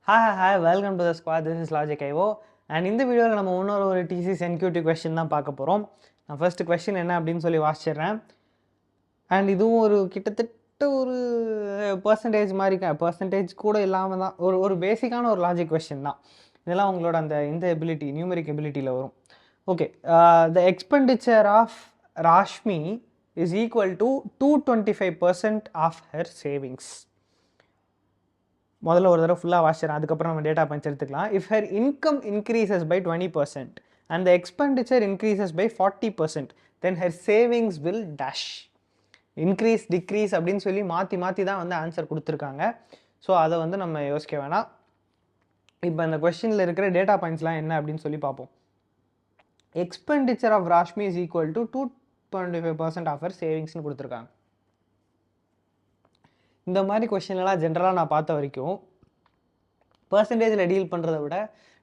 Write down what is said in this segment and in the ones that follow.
Hi, welcome to the squad. This is Logic IO. And இந்த வீடியோவில் நம்ம இன்னொரு TCS NQT கொஸ்டின் தான் பார்க்க போகிறோம். நான் ஃபர்ஸ்ட் கொஸ்டின் என்ன அப்படின்னு சொல்லி வாசிச்சிடுறேன். அண்ட் இதுவும் ஒரு கிட்டத்தட்ட ஒரு பர்சன்டேஜ் மாதிரி பர்சன்டேஜ் கூட இல்லாமல் தான் ஒரு பேசிக்கான ஒரு லாஜிக் கொஸ்டின் தான். இதெல்லாம் உங்களோட இந்த எபிலிட்டி நியூமெரிக் எபிலிட்டியில் வரும். Okay, the expenditure of Rashmi is equal to 225% of her savings. முதல்ல ஒரு தடவை ஃபுல்லாக வாசிக்கிறேன், அதுக்கப்புறம் நம்ம டேட்டா பாயிண்ட்ஸ் எடுத்துக்கலாம். If her income increases by 20% and the expenditure increases by 40%, then her savings will dash. Increase decrease அப்படின்னு சொல்லி மாற்றி தான் வந்து ஆன்சர் கொடுத்துருக்காங்க. ஸோ அதை வந்து நம்ம யோசிக்க வேணாம். இப்போ இந்த கொஸ்டினில் இருக்கிற டேட்டா பாயிண்ட்ஸ்லாம் என்ன அப்படின்னு சொல்லி பார்ப்போம். Expenditure of Rashmi is equal to 225% of her சேவிங்ஸ்னு கொடுத்துருக்காங்க. இந்த மாதிரி கொஸ்டின்லாம் ஜென்ரலாக நான் பார்த்த வரைக்கும் பர்சன்டேஜில் டீல் பண்ணுறத விட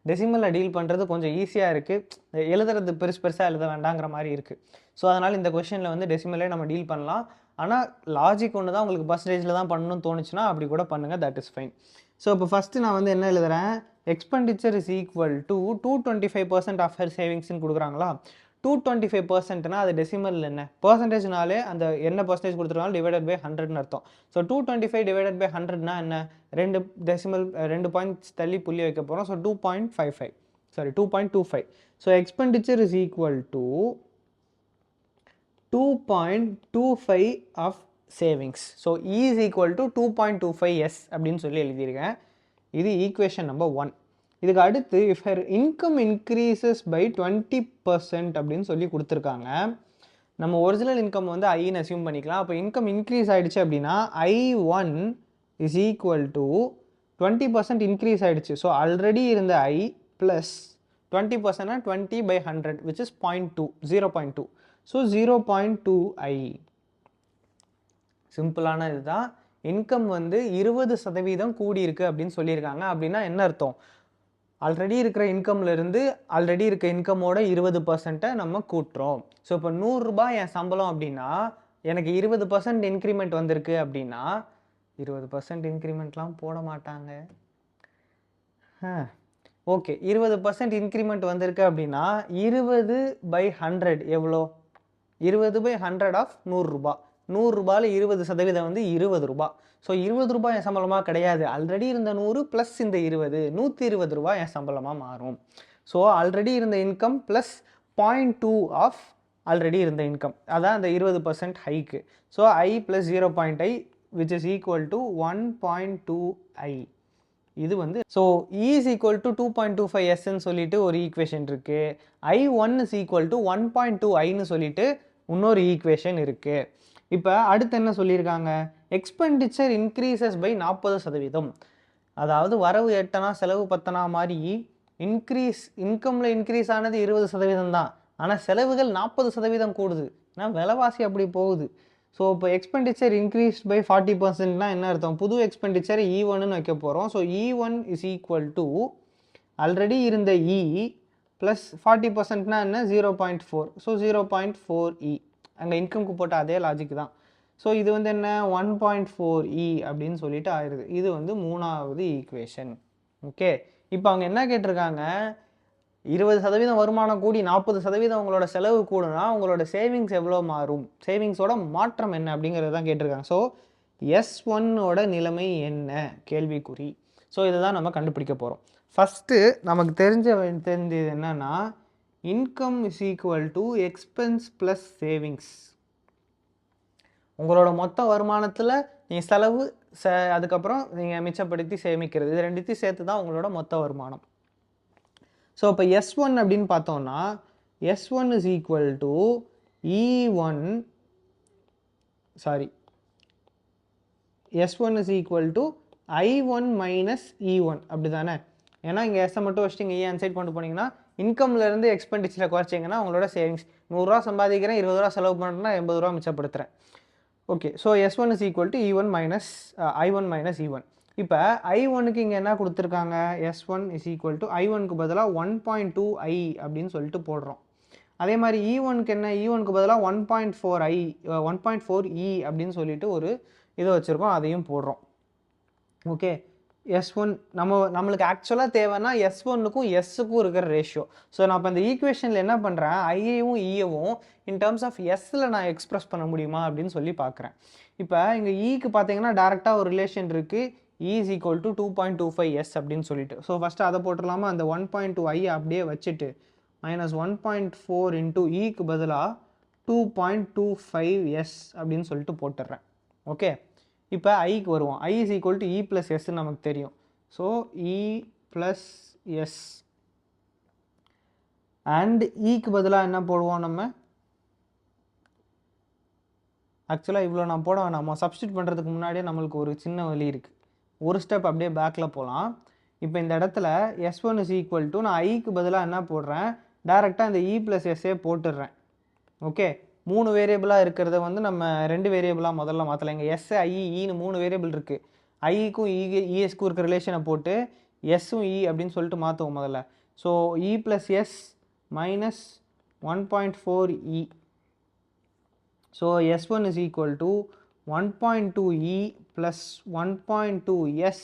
டெசிமலில் டீல் பண்ணுறது கொஞ்சம் ஈஸியாக இருக்குது. எழுதுறது பெருசாக எழுத வேண்டாங்கிற மாதிரி இருக்குது. ஸோ அதனால் இந்த கொஸ்டினில் வந்து டெசிமலே நம்ம டீல் பண்ணலாம். ஆனால் லாஜிக் ஒன்று தான், உங்களுக்கு பர்சன்டேஜில் தான் பண்ணணும்னு தோணுச்சுன்னா அப்படி கூட பண்ணுங்கள், தட் இஸ் ஃபைன். ஸோ இப்போ ஃபஸ்ட்டு நான் வந்து என்ன எழுதுகிறேன், expenditure is equal to 225% of her சேவிங்ஸ்ன்னு கொடுக்குறாங்களா. 225%னா அது டெசிமல் என்ன, பர்சன்டேஜ்னாலே அந்த என்ன பர்சன்டேஜ் கொடுத்துருக்காங்க டிவைடட் பை 100ன்னு அர்த்தம். ஸோ 225 டிவைடட் பை 100னா என்ன, 2 பாயிண்ட்ஸ் தள்ளி புள்ளி வைக்க போகிறோம். So 2.25. So expenditure is equal to 2.25 of savings. So E is equal to 2.25s அப்படின்னு சொல்லி எழுதியிருக்கேன். இது ஈக்குவேஷன் நம்பர் 1. இதுக்கு அடுத்து if her income increases by 20% அப்படின்னு சொல்லி கொடுத்துருக்காங்க. நம்ம ஒரிஜினல் இன்கம் வந்து ஐன்னு அசியூம் பண்ணிக்கலாம். அப்போ இன்கம் இன்க்ரீஸ் ஆகிடுச்சு அப்படின்னா I1 is equal to 20% increase ஆகிடுச்சு. ஸோ ஆல்ரெடி இருந்த ஐ ப்ளஸ் 20%னா 20/100 விச் இஸ் 0.2. So 0.2i. சிம்பிளான இதுதான். இன்கம் வந்து 20% கூடியிருக்கு அப்படின்னு சொல்லியிருக்காங்க. அப்படின்னா என்ன அர்த்தம், ஆல்ரெடி இருக்கிற இன்கம்லேருந்து ஆல்ரெடி இருக்க இன்கமோட 20% நம்ம கூட்டுறோம். ஸோ இப்போ 100 ரூபாய் என் சம்பளம் அப்படின்னா எனக்கு 20% இன்க்ரிமெண்ட் வந்திருக்கு அப்படின்னா 20% இன்க்ரிமெண்ட்லாம் போட மாட்டாங்க. ஓகே, 20% இன்க்ரிமெண்ட் வந்திருக்கு அப்படின்னா 20/100 எவ்வளோ, 20/100 ஆஃப் 100 ரூபா. 100 ரூபாயில் 20% வந்து 20 ரூபா. ஸோ 20 ரூபாய் என் சம்பளமாக கிடையாது, ஆல்ரெடி இருந்த 100 ப்ளஸ் இந்த 120 ரூபாய் என் சம்பளமாக மாறும். ஸோ ஆல்ரெடி இருந்த இன்கம் ப்ளஸ் 0.2 ஆஃப் ஆல்ரெடி இருந்த இன்கம், அதான் அந்த 20% haiku. So I plus 0.i which is equal to 1.2i. இது வந்து ஸோ இஸ் ஈக்குவல் டு 2.25sன்னு சொல்லிட்டு ஒரு ஈக்குவேஷன் இருக்குது. I1 இஸ் ஈக்குவல் டு 1.2iன்னு சொல்லிட்டு இன்னொரு ஈக்குவேஷன் இருக்குது. இப்போ அடுத்து என்ன சொல்லியிருக்காங்க, எக்ஸ்பெண்டிச்சர் இன்க்ரீசஸ் பை 40%. அதாவது வரவு 8 செலவு 10 மாதிரி இன்கமில் இன்க்ரீஸ் ஆனது 20% தான், ஆனால் செலவுகள் 40% கூடுது. ஏன்னா விலைவாசி அப்படி போகுது. ஸோ இப்போ எக்ஸ்பெண்டிச்சர் இன்க்ரீஸ் பை 40%னா என்ன அர்த்தம், புது எக்ஸ்பெண்டிச்சர் E1ன்னு வைக்க போகிறோம். So E1 is equal to already இருந்த E ப்ளஸ் 40%னா என்ன 0.4. So 0.4e. அங்கே இன்கம்க்கு போட்ட அதே லாஜிக் தான். ஸோ இது வந்து என்ன 1.4e அப்படின்னு சொல்லிட்டு ஆயிடுது. இது வந்து 3வது ஈக்குவேஷன். ஓகே, இப்போ அவங்க என்ன கேட்டிருக்காங்க, 20% வருமானம் கூடி 40% உங்களோட செலவு கூடுனா உங்களோட சேவிங்ஸ் எவ்வளோ மாறும், சேவிங்ஸோட மாற்றம் என்ன அப்படிங்கிறது தான் கேட்டிருக்காங்க. ஸோ S1ஓட நிலைமை என்ன கேள்விக்குறி. ஸோ இதை தான் நம்ம கண்டுபிடிக்க போகிறோம். ஃபஸ்ட்டு நமக்கு தெரிஞ்சது என்னன்னா, income is equal to expense plus savings. உங்களோட மொத்த வருமானத்தில் நீங்கள் செலவு அதுக்கப்புறம் நீங்கள் மிச்சப்படுத்தி சேமிக்கிறது, இது ரெண்டுத்தையும் சேர்த்து தான் உங்களோட மொத்த வருமானம். ஸோ இப்போ S1 அப்படின்னு பார்த்தோம்னா S1 is equal to S1 is equal to I1 minus E1 அப்படி தானே. ஏன்னா இங்கே எஸ்ஸை மட்டும் வச்சுட்டு இங்கே அன்சைட் கொண்டு போனீங்கன்னா இன்கம்லேருந்து எக்ஸ்பெண்டிச்சரை குறைச்சிங்கன்னா உங்களோட சேவிங்ஸ் 100 ரூபா சம்பாதிக்கிறேன், 20 ரூபா செலவு பண்ணுறேன்னா 80 ரூபா மிச்சப்படுத்துகிறேன். Okay, so S1 is equal to I1 minus E1. இப்போ I1க்கு இங்கே என்ன கொடுத்துருக்காங்க, S1 இஸ் ஈக்குவல் டு I1க்கு பதிலாக 1.2i அப்படின்னு சொல்லிட்டு போடுறோம். அதே மாதிரி E1க்கு என்ன, E1க்கு பதிலாக 1.4e அப்படின்னு சொல்லிட்டு ஒரு இதை வச்சுருக்கோம், அதையும் போடுறோம். ஓகே, S1 நம்மளுக்கு ஆக்சுவலாக தேவைன்னா S1க்கும் Sக்கும் இருக்கிற ரேஷியோ. ஸோ நான் இப்போ இந்த ஈக்குவேஷனில் என்ன பண்ணுறேன், ஐயையும் ஈயவும் இன் டேர்ம்ஸ் ஆஃப் எஸ்ஸில் நான் எக்ஸ்பிரஸ் பண்ண முடியுமா அப்படின்னு சொல்லி பார்க்குறேன். இப்போ இங்கே ஈக்கு பார்த்தீங்கன்னா டேரெக்டாக ஒரு ரிலேஷன் இருக்குது, E is equal to 2.25S அப்படின்னு சொல்லிட்டு. ஸோ ஃபஸ்ட்டு அதை போட்டுடலாமா, அந்த 1.2 ஐ அப்படியே வச்சுட்டு மைனஸ் 1.4 இன்ட்டு ஈக்கு பதிலாக 2.25S அப்படின்னு சொல்லிட்டு போட்டுடுறேன். ஓகே, இப்போ ஐக்கு வருவோம். I is equal to E plus S நமக்கு தெரியும். So E plus S and ஈக்கு பதிலாக என்ன போடுவோம் நம்ம, ஆக்சுவலாக இவ்வளோ நான் போட வேணாமா, சப்ஸ்டியூட் பண்ணுறதுக்கு முன்னாடியே நம்மளுக்கு ஒரு சின்ன வழி இருக்குது. ஒரு ஸ்டெப் அப்படியே பேக்கில் போகலாம். இப்போ இந்த இடத்துல S1 is equal to நான் ஐக்கு பதிலாக என்ன போடுறேன், டேரெக்டாக இந்த E plus Sஏ போட்டுடுறேன். ஓகே, 3 வேரியபிளாக இருக்கிறத வந்து நம்ம 2 வேரியபிளாக முதல்ல மாற்றலாம். இங்கே எஸ் ஐ ஈன்னு 3 வேரியபிள் இருக்குது. ஐக்கும் இஎஸ்க்கும் இருக்க ரிலேஷனை போட்டு எஸ்ஸும் இ அப்படின்னு சொல்லிட்டு மாற்றுவோம் முதல்ல. So E plus S minus 1.4E. So S1 is equal to 1.2E plus 1.2S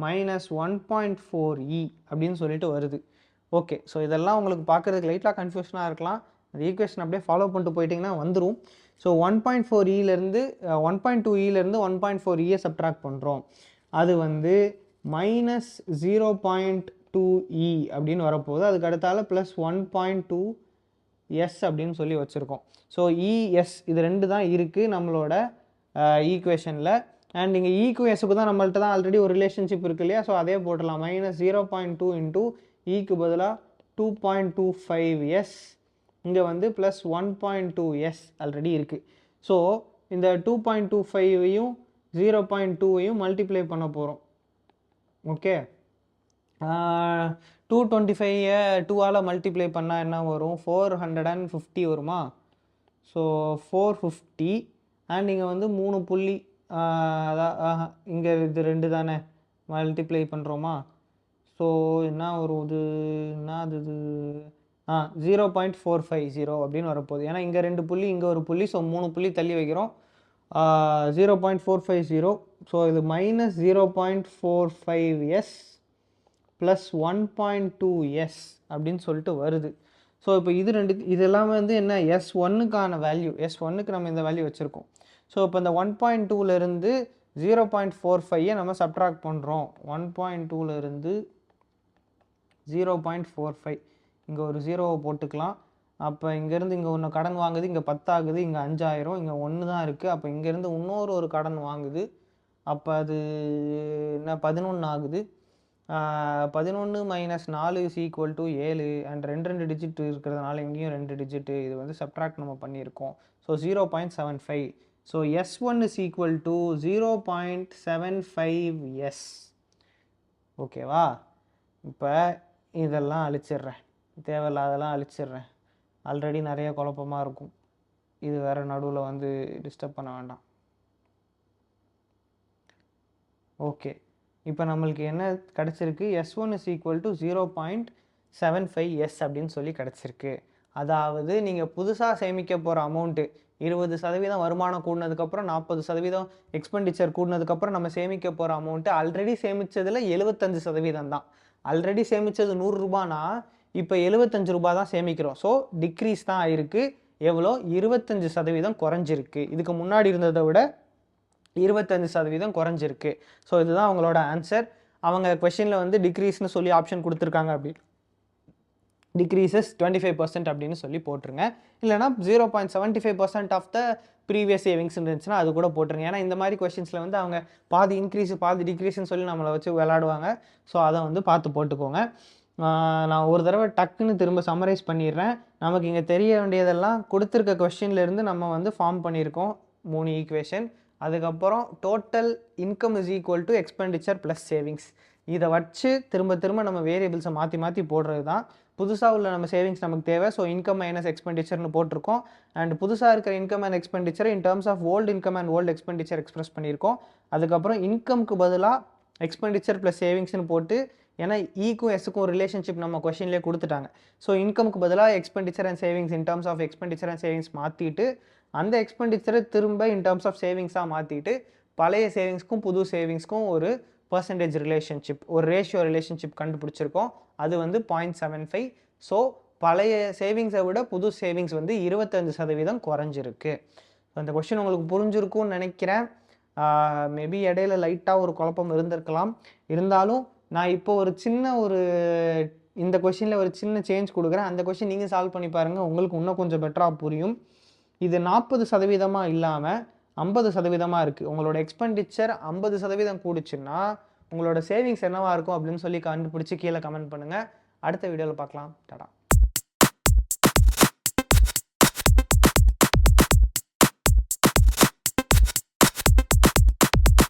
minus 1.4E அப்படின்னு சொல்லிட்டு வருது. ஓகே, ஸோ இதெல்லாம் உங்களுக்கு பார்க்குறதுக்கு லைட்டாக கன்ஃபியூஷனாக இருக்கலாம். அந்த ஈக்குவேஷன் அப்படியே ஃபாலோ பண்ணிட்டு போயிட்டிங்கன்னா வந்துடும். ஸோ 1.4E 1.4E சப்ட்ராக்ட் பண்ணுறோம். அது வந்து மைனஸ் 0.2E அப்படின்னு வரப்போகுது. அதுக்கு அடுத்தால ப்ளஸ் 1.2S அப்படின்னு சொல்லி வச்சுருக்கோம். ஸோ இஎஸ் இது ரெண்டு தான் இருக்குது நம்மளோட ஈக்குவேஷனில். அண்ட் இங்கே ஈக்கும் எஸ்ஸுக்கு தான் நம்மள்ட்ட தான் ஆல்ரெடி ஒரு ரிலேஷன்ஷிப் இருக்குது இல்லையா, ஸோ அதே போட்டலாம். மைனஸ் 0.2 இன்ட்டு ஈக்கு பதிலாக 2.25S, இங்கே வந்து ப்ளஸ் 1.2S ஆல்ரெடி இருக்குது. ஸோ இந்த 2.25ஐயும் 0.2ஐயும் மல்டிப்ளை பண்ண போகிறோம். ஓகே, 225ஐ 2ஆல் மல்டிப்ளை பண்ணால் என்ன வரும், 450 வருமா. ஸோ 450 அண்ட் இங்கே வந்து 3 புள்ளி, அதான் இங்கே இது 2 தானே மல்டிப்ளை பண்ணுறோமா. ஸோ என்ன வரும், இது 0.450 அப்படின்னு வரப்போகுது. ஏன்னா இங்கே 2 புள்ளி இங்கே ஒரு புள்ளி, ஸோ 3 புள்ளி தள்ளி வைக்கிறோம். 0.450. ஸோ இது மைனஸ் 0.45S ப்ளஸ் 1.2S அப்படின்னு சொல்லிட்டு வருது. ஸோ இப்போ இதெல்லாம் வந்து என்ன, S1க்கான வேல்யூ. S1க்கு நம்ம இந்த வேல்யூ வச்சுருக்கோம். ஸோ இப்போ இந்த 1.2லேருந்து 0.45ஐ நம்ம சப்ட்ராக்ட் பண்ணுறோம். 1.2லேருந்து 0.45, இங்கே ஒரு 0வை போட்டுக்கலாம். அப்போ இங்கேருந்து இங்கே ஒன்று கடன் வாங்குது, இங்கே 10 ஆகுது, இங்கே 5000, இங்கே 1 தான் இருக்குது. அப்போ இங்கேருந்து இன்னொரு கடன் வாங்குது, அப்போ அது என்ன 11 ஆகுது. 11 minus 4 is equal to 7 and 2 digit இருக்கிறதுனால இங்கேயும் 2 டிஜிட்டு. இது வந்து சப்ட்ராக்ட் நம்ம பண்ணியிருக்கோம். So 0.75. So S1 is equal to 0.75S. ஓகேவா, இப்போ இதெல்லாம் அழிச்சிட்றேன், தேவையில்லாதெல்லாம் அழிச்சிட்றேன். ஆல்ரெடி நிறைய குழப்பமாக இருக்கும், இது வேறு நடுவில் வந்து டிஸ்டர்ப் பண்ண வேண்டாம். ஓகே, இப்போ நம்மளுக்கு என்ன கிடச்சிருக்கு, S1 is equal to 0.75S அப்படின்னு சொல்லி கிடச்சிருக்கு. அதாவது நீங்கள் புதுசாக சேமிக்க போகிற அமௌண்ட்டு 20% வருமானம் கூடினதுக்கப்புறம் 40% எக்ஸ்பெண்டிச்சர் கூடினதுக்கப்புறம் நம்ம சேமிக்க போகிற அமௌண்ட்டு ஆல்ரெடி சேமித்ததில் 75% தான். ஆல்ரெடி சேமித்தது 100 ரூபானா இப்போ 75 ரூபா தான் சேமிக்கிறோம். ஸோ டிக்ரீஸ் தான் ஆயிருக்கு. எவ்வளோ, 25% குறைஞ்சிருக்கு. இதுக்கு முன்னாடி இருந்ததை விட 25% குறைஞ்சிருக்கு. ஸோ இதுதான் அவங்களோட ஆன்சர். அவங்க கொஷினில் வந்து டிக்ரீஸ்னு சொல்லி ஆப்ஷன் கொடுத்துருக்காங்க. அப்படி டிக்ரீசஸ் 25% அப்படின்னு சொல்லி போட்டுருங்க. இல்லைனா 0.75% ஆஃப் த ப்ரீவியஸ் சேவிங்ஸ் இருந்துச்சுன்னா அது கூட போட்டுருங்க. ஏன்னா இந்த மாதிரி கொஷின்ஸில் வந்து அவங்க பாதி இன்க்ரீஸ் பாதி டிக்ரீஸ்ன்னு சொல்லி நம்மளை வச்சு விளையாடுவாங்க. ஸோ அதை வந்து பார்த்து போட்டுக்கோங்க. நான் ஒரு தடவை டக்குன்னு திரும்ப சம்மரைஸ் பண்ணிடுறேன். நமக்கு இங்கே தெரிய வேண்டியதெல்லாம் கொடுத்துருக்க கொஷின்லேருந்து நம்ம வந்து ஃபார்ம் பண்ணியிருக்கோம் 3 ஈக்குவேஷன். அதுக்கப்புறம் total income is equal to expenditure plus savings. இதை வச்சு திரும்ப நம்ம வேரியபிள்ஸை மாற்றி போடுறது தான். புதுசாக உள்ள நம்ம சேவிங்ஸ் நமக்கு தேவை. ஸோ இன்கம் மைனஸ் எக்ஸ்பெண்டிச்சர்னு போட்டிருக்கோம். அண்ட் புதுசாக இருக்கிற income and expenditure in terms of old income and old expenditure express பண்ணியிருக்கோம். அதுக்கப்புறம் இன்கம்க்கு பதிலாக எக்ஸ்பெண்டிச்சர் ப்ளஸ் சேவிங்ஸ்னு போட்டு, ஏன்னா ஈக்கும் எஸ்ஸுக்கும் ரிலேஷன்ஷிப் நம்ம கொஷின்லேயே கொடுத்துட்டாங்க. ஸோ இன்கம்க்கு பதிலாக expenditure and savings in terms of expenditure and savings மாற்றிட்டு, அந்த எக்ஸ்பெண்டிச்சரை திரும்ப இன் டர்ம்ஸ் ஆஃப் சேவிங்ஸாக மாற்றிட்டு, பழைய சேவிங்ஸ்க்கும் புது சேவிங்ஸ்க்கும் ஒரு பர்சன்டேஜ் ரிலேஷன்ஷிப், ஒரு ரேஷியோ ரிலேஷன்ஷிப் கண்டுபிடிச்சிருக்கோம். அது வந்து 0.75. ஸோ பழைய சேவிங்ஸை விட புது சேவிங்ஸ் வந்து 25% குறைஞ்சிருக்கு. அந்த கொஸ்டின் உங்களுக்கு புரிஞ்சிருக்கும்னு நினைக்கிறேன். மேபி இடையில லைட்டாக ஒரு குழப்பம் இருந்திருக்கலாம். இருந்தாலும் நான் இப்போ ஒரு சின்ன இந்த கொஸ்டினில் ஒரு சின்ன சேஞ்ச் கொடுக்குறேன். அந்த கொஸ்டின் நீங்கள் சால்வ் பண்ணி பாருங்கள், உங்களுக்கு இன்னும் கொஞ்சம் பெட்டராக புரியும். இது 40% இல்லாமல் 50% இருக்குது. உங்களோட எக்ஸ்பெண்டிச்சர் 50% கூடுச்சுன்னா உங்களோட சேவிங்ஸ் என்னவா இருக்கும் அப்படின்னு சொல்லி கண்டுபிடிச்சி கீழே கமெண்ட் பண்ணுங்கள். அடுத்த வீடியோவில் பார்க்கலாம். டாடா.